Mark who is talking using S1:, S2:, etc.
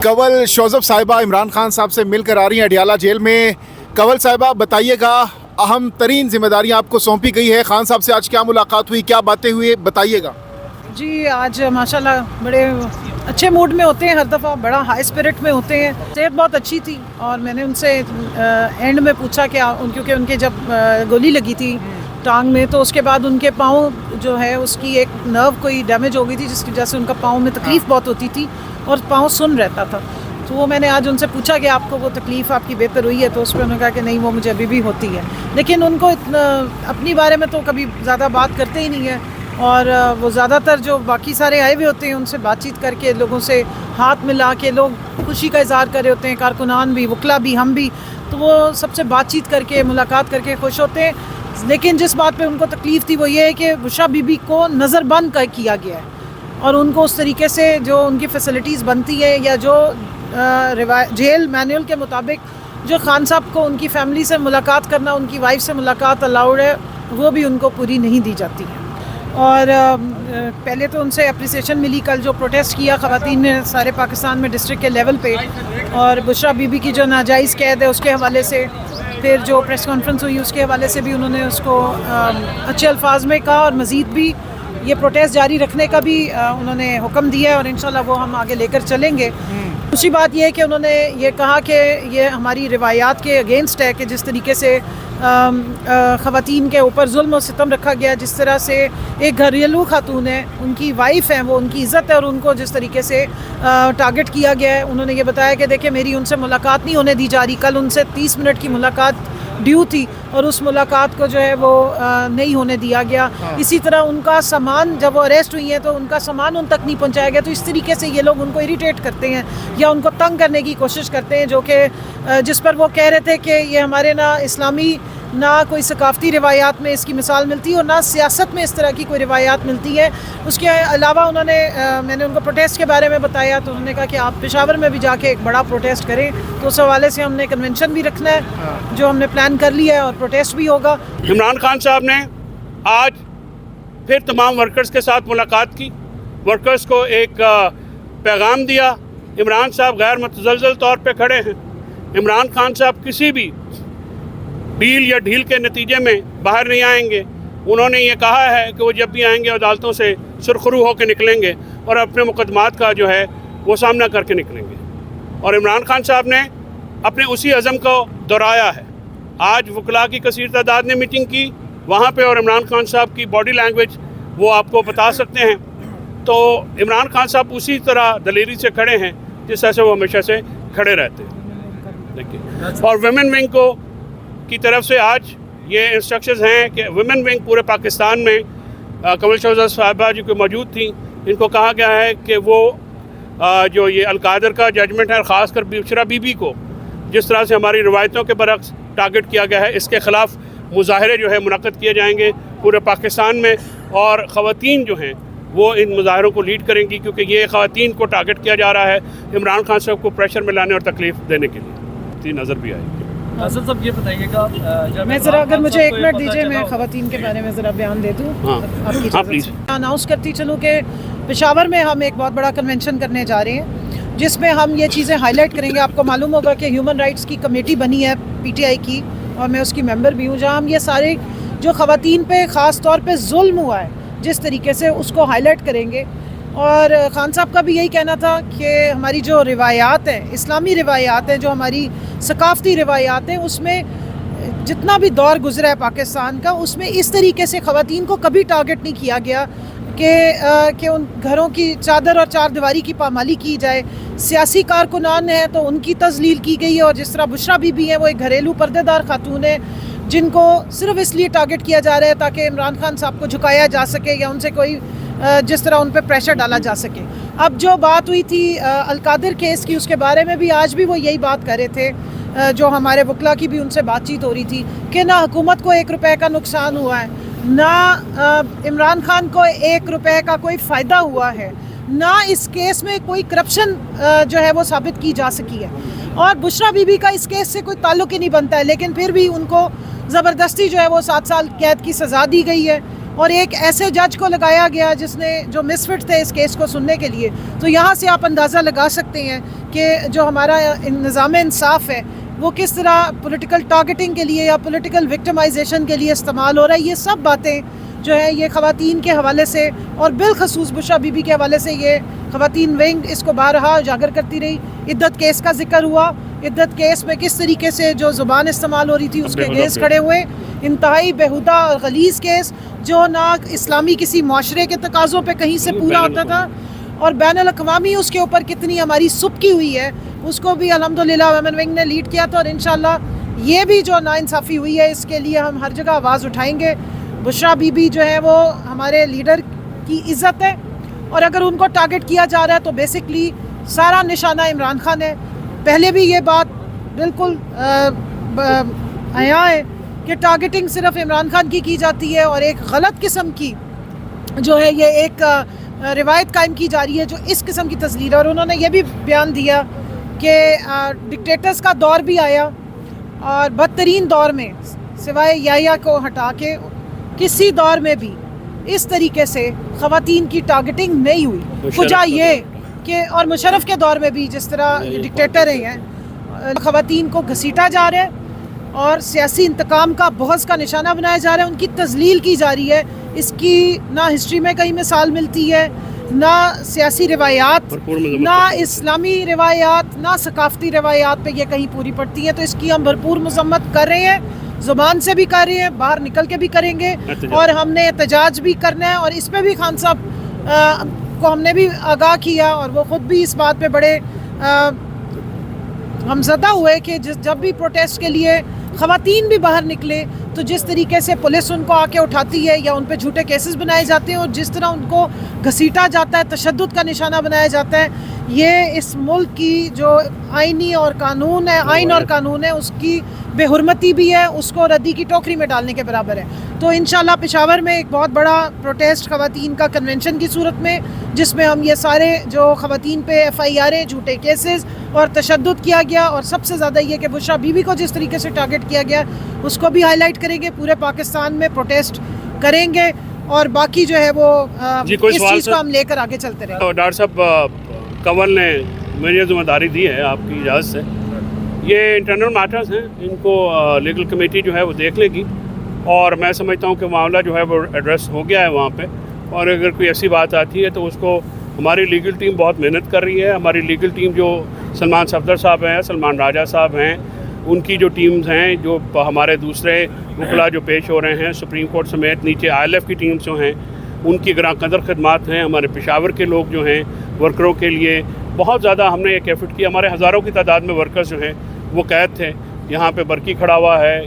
S1: कंवल शोज़ब साहिबा इमरान खान साहब से मिलकर आ रही हैं अडियाला जेल में। कंवल साहिबा बताइएगा, अहम तरीन जिम्मेदारियां आपको सौंपी गई है, खान साहब से आज क्या मुलाकात हुई, क्या बातें हुई, बताइएगा।
S2: जी आज माशाल्लाह बड़े अच्छे मूड में होते हैं, हर दफ़ा बड़ा हाई स्पिरिट में होते हैं। सेहत बहुत अच्छी थी और मैंने उनसे एंड में पूछा कि क्योंकि उनके जब गोली लगी थी टांग में तो उसके बाद उनके पाँव जो है उसकी एक नर्व कोई डैमेज हो गई थी जिसकी वजह से उनका पाँव में तकलीफ़ बहुत होती थी और पाँव सुन रहता था। तो वो मैंने आज उनसे पूछा कि आपको वो तकलीफ़ आपकी बेहतर हुई है, तो उस पर उन्होंने कहा कि नहीं वो मुझे अभी भी होती है। लेकिन उनको अपनी बारे में तो कभी ज़्यादा बात करते ही नहीं है और वो ज़्यादातर जो बाकी सारे आए हुए होते हैं उनसे बातचीत करके, लोगों से हाथ मिला के लोग खुशी का इज़हार कर रहे होते हैं, कारकुनान भी, वकला भी, हम भी, तो वो सबसे बातचीत करके, मुलाकात करके खुश होते हैं। लेकिन जिस बात पे उनको तकलीफ़ थी वो ये है कि बुशरा बीबी को नज़रबंद किया गया है और उनको उस तरीके से जो उनकी फ़ैसिलिटीज़ बनती है या जो जेल मैनुअल के मुताबिक जो खान साहब को उनकी फ़ैमिली से मुलाकात करना, उनकी वाइफ से मुलाकात अलाउड है, वो भी उनको पूरी नहीं दी जाती है। और पहले तो उनसे अप्रिसिएशन मिली, कल जो प्रोटेस्ट किया ख़वातीन ने सारे पाकिस्तान में डिस्ट्रिक्ट के लेवल पे, और बुशरा बीबी की जो नाजायज़ कैद है उसके हवाले से, फिर जो प्रेस कॉन्फ्रेंस हुई उसके हवाले से भी उन्होंने उसको अच्छे अल्फाज में कहा और मज़ीद भी ये प्रोटेस्ट जारी रखने का भी उन्होंने हुक्म दिया है और इंशाल्लाह वो हम आगे लेकर चलेंगे। दूसरी बात ये है कि उन्होंने ये कहा कि ये हमारी रिवायात के अगेंस्ट है कि जिस तरीके से ख़वातीन के ऊपर जुल्म और सितम रखा गया, जिस तरह से एक घरेलू खातून है, उनकी वाइफ है, वो उनकी इज़्ज़त है और उनको जिस तरीके से टारगेट किया गया है। उन्होंने ये बताया कि देखिए मेरी उनसे मुलाकात नहीं होने दी जा रही, कल उनसे 30 मिनट की मुलाकात ड्यू थी और उस मुलाकात को जो है वो नहीं होने दिया गया। इसी तरह उनका सामान, जब वो अरेस्ट हुई हैं तो उनका सामान उन तक नहीं पहुंचाया गया। तो इस तरीके से ये लोग उनको इरिटेट करते हैं या उनको तंग करने की कोशिश करते हैं, जो कि जिस पर वो कह रहे थे कि ये हमारे ना इस्लामी ना कोई सकाफ़ती रिवायात में इसकी मिसाल मिलती है और ना सियासत में इस तरह की कोई रिवायात मिलती है। उसके अलावा उन्होंने मैंने उनको प्रोटेस्ट के बारे में बताया तो उन्होंने कहा कि आप पेशावर में भी जाके एक बड़ा प्रोटेस्ट करें। तो उस हवाले से हमने कन्वेंशन भी रखना है जो हमने प्लान कर लिया है और प्रोटेस्ट भी होगा।
S3: इमरान खान साहब ने आज फिर तमाम वर्कर्स के साथ मुलाकात की, वर्कर्स को एक पैगाम दिया। इमरान साहब गैर मुतज़लज़ल तौर पे खड़े हैं। इमरान खान साहब किसी भी डील या ढील के नतीजे में बाहर नहीं आएंगे। उन्होंने ये कहा है कि वो जब भी आएंगे अदालतों से सुरखरू होकर निकलेंगे और अपने मुकदमात का जो है वो सामना करके निकलेंगे। और इमरान खान साहब ने अपने उसी अज़म को दोहराया है। आज वकला की कसीर तादाद ने मीटिंग की वहाँ पे और इमरान खान साहब की बॉडी लैंग्वेज वो आपको बता सकते हैं। तो इमरान खान साहब उसी तरह दलेरी से खड़े हैं जिस तरह से वो हमेशा से खड़े रहते हैं। देखिए, और वुमेन विंग को की तरफ से आज ये इंस्ट्रक्शंस हैं कि वुमेन विंग पूरे पाकिस्तान में कंवल शोज़ब साहिबा जी को मौजूद थी, इनको कहा गया है कि वो जो ये अलकादर का जजमेंट है, ख़ासकर बुशरा बीबी को जिस तरह से हमारी रवायतों के बरक्स टारगेट किया गया है, इसके ख़िलाफ़ मुज़ाहरे जो है मुनक़्क़द किए जाएंगे पूरे पाकिस्तान में। और ख़वातीन जो हैं वो इन मुज़ाहरों को लीड करेंगी क्योंकि ये ख़वातीन को टारगेट किया जा रहा है इमरान खान साहब को प्रेशर में लाने और तकलीफ़ देने के लिए। नज़र भी आएगी।
S4: नासिर साहब ये बताइएगा,
S2: मैं ज़रा अगर मुझे एक मिनट दीजिए, मैं ख़वातीन के बारे में ज़रा बयान दे दूँ।
S3: हाँ प्लीज़।
S2: अनाउंस करती चलूँ कि पेशावर में हम एक बहुत बड़ा कन्वेंशन करने जा रहे हैं जिसमें हम ये चीज़ें हाईलाइट करेंगे। आपको मालूम होगा कि ह्यूमन राइट्स की कमेटी बनी है PTI की और मैं उसकी मेंबर भी हूँ, जहाँ हम ये सारे जो ख़वातीन पे ख़ास तौर पे जुल्म हुआ है जिस तरीके से उसको हाईलाइट करेंगे। और खान साहब का भी यही कहना था कि हमारी जो रिवायात हैं, इस्लामी रिवायात हैं, जो हमारी सकाफ़ती रिवायात हैं, उसमें जितना भी दौर गुज़रा है पाकिस्तान का, उसमें इस तरीके से ख़वातीन को कभी टारगेट नहीं किया गया कि उन घरों की चादर और चार दीवारी की पामाली की जाए। सियासी कारकुनान हैं तो उनकी तज़लील की गई है और जिस तरह बुशरा बीबी हैं वो एक घरेलू पर्देदार खातून है जिनको सिर्फ इसलिए टारगेट किया जा रहा है ताकि इमरान खान साहब को झुकाया जा सके या उनसे कोई जिस तरह उन पर प्रेशर डाला जा सके। अब जो बात हुई थी अलकादर केस की, उसके बारे में भी आज भी वो यही बात कर रहे थे, जो हमारे वकला की भी उनसे बातचीत हो रही थी कि ना हुकूमत को 1 रुपये का नुकसान हुआ है, ना इमरान खान को 1 रुपये का कोई फ़ायदा हुआ है, ना इस केस में कोई करप्शन जो है वो साबित की जा सकी है। और बुशरा बीबी का इस केस से कोई ताल्लुक़ ही नहीं बनता है, लेकिन फिर भी उनको ज़बरदस्ती जो है वो 7 साल कैद की सज़ा दी गई है और एक ऐसे जज को लगाया गया जिसने जो मिसफिट थे इस केस को सुनने के लिए। तो यहाँ से आप अंदाज़ा लगा सकते हैं कि जो हमारा निज़ाम इंसाफ है वो किस तरह पॉलिटिकल टारगेटिंग के लिए या पॉलिटिकल विक्टिमाइजेशन के लिए इस्तेमाल हो रहा है। ये सब बातें जो है ये ख़वातीन के हवाले से और बिलखसूस बुशरा बीबी के हवाले से ये ख़वातीन विंग इसको बारहा उजागर करती रही। इद्दत केस का जिक्र हुआ, इद्दत केस में किस तरीके से जो ज़ुबान इस्तेमाल हो रही थी उसके अगेंस्ट खड़े हुए। इंतहाई बेहुदा और गलीज़ केस जो ना इस्लामी किसी माशरे के तकाज़ों पे कहीं से पूरा होता था और बैनुल-अक़वामी उसके ऊपर कितनी हमारी सुबकी हुई है उसको भी अल्हम्दुलिल्लाह वुमेन विंग ने लीड किया था। और इंशाल्लाह ये भी जो नाइंसाफ़ी हुई है इसके लिए हम हर जगह आवाज़ उठाएंगे। बुशरा बीबी जो है वो हमारे लीडर की इज़्ज़त है और अगर उनको टारगेट किया जा रहा है तो बेसिकली सारा निशाना इमरान खान है। पहले भी ये बात बिल्कुल आया है कि टारगेटिंग सिर्फ इमरान खान की जाती है और एक गलत किस्म की जो है ये एक रिवायत कायम की जा रही है जो इस किस्म की तस्लीर है। और उन्होंने ये भी बयान दिया कि डिक्टेटर्स का दौर भी आया और बदतरीन दौर में सिवाय याया को हटा के किसी दौर में भी इस तरीके से ख़वातीन की टारगेटिंग नहीं हुई। वजह ये कि और मुशर्रफ के दौर में भी जिस तरह डिक्टेटर हैं ख़वातीन को घसीटा जा रहा है और सियासी इंतकाम का बहस का निशाना बनाया जा रहा है, उनकी तजलील की जा रही है। इसकी ना हिस्ट्री में कहीं मिसाल मिलती है, ना सियासी रिवायात, ना इस्लामी रिवायात, ना सकाफती रिवायात पे ये कहीं पूरी पड़ती है। तो इसकी हम भरपूर मजम्मत कर रहे हैं, ज़ुबान से भी कर रहे हैं, बाहर निकल के भी करेंगे और हमने एहतजाज भी करना है। और इस पर भी खान साहब को हमने भी आगाह किया और वो ख़ुद भी इस बात पे बड़े हमज़दा हुए कि जब भी प्रोटेस्ट के लिए ख़वातीन भी बाहर निकले तो जिस तरीके से पुलिस उनको आके उठाती है या उन पे झूठे केसेस बनाए जाते हैं और जिस तरह उनको घसीटा जाता है, तशद्दुद का निशाना बनाया जाता है, ये इस मुल्क की जो आईनी और कानून है, आइन और कानून है उसकी बेहुरमती भी है, उसको रद्दी की टोकरी में डालने के बराबर है। तो इंशाल्लाह पेशावर में एक बहुत बड़ा प्रोटेस्ट ख़वातीन का कन्वेंशन की सूरत में जिसमें हम ये सारे जो ख़वातीन पे FIR झूठे केसेस और तशद्दुद किया गया और सबसे ज़्यादा ये कि बुशरा बीबी को जिस तरीके से टारगेट किया गया उसको भी हाईलाइट करेंगे, पूरे पाकिस्तान में प्रोटेस्ट करेंगे और बाकी जो है वो इस चीज़ को हम लेकर आगे चलते रहेंगे।
S3: डॉक्टर साहब कंवल ने मुझे जिम्मेदारी दी है आपकी इजाज़त से, ये इंटरनल मैटर्स हैं, इनको लीगल कमेटी जो है वो देख लेगी और मैं समझता हूँ कि मामला जो है वो एड्रेस हो गया है वहाँ पे। और अगर कोई ऐसी बात आती है तो उसको हमारी लीगल टीम बहुत मेहनत कर रही है। हमारी लीगल टीम जो सलमान सफदर साहब हैं, सलमान राजा साहब हैं, उनकी जो टीम्स हैं, जो हमारे दूसरे वकला जो पेश हो रहे हैं सुप्रीम कोर्ट समेत, नीचे ILF की टीम्स जो हैं उनकी ग्रां कदर खदमात हैं। हमारे पेशावर के लोग जो हैं वर्करों के लिए बहुत ज़्यादा हमने एक एफर्ट किया। हमारे हज़ारों की तादाद में वर्कर्स जो हैं वो कैद थे, यहाँ पे बरकी खड़ा हुआ है।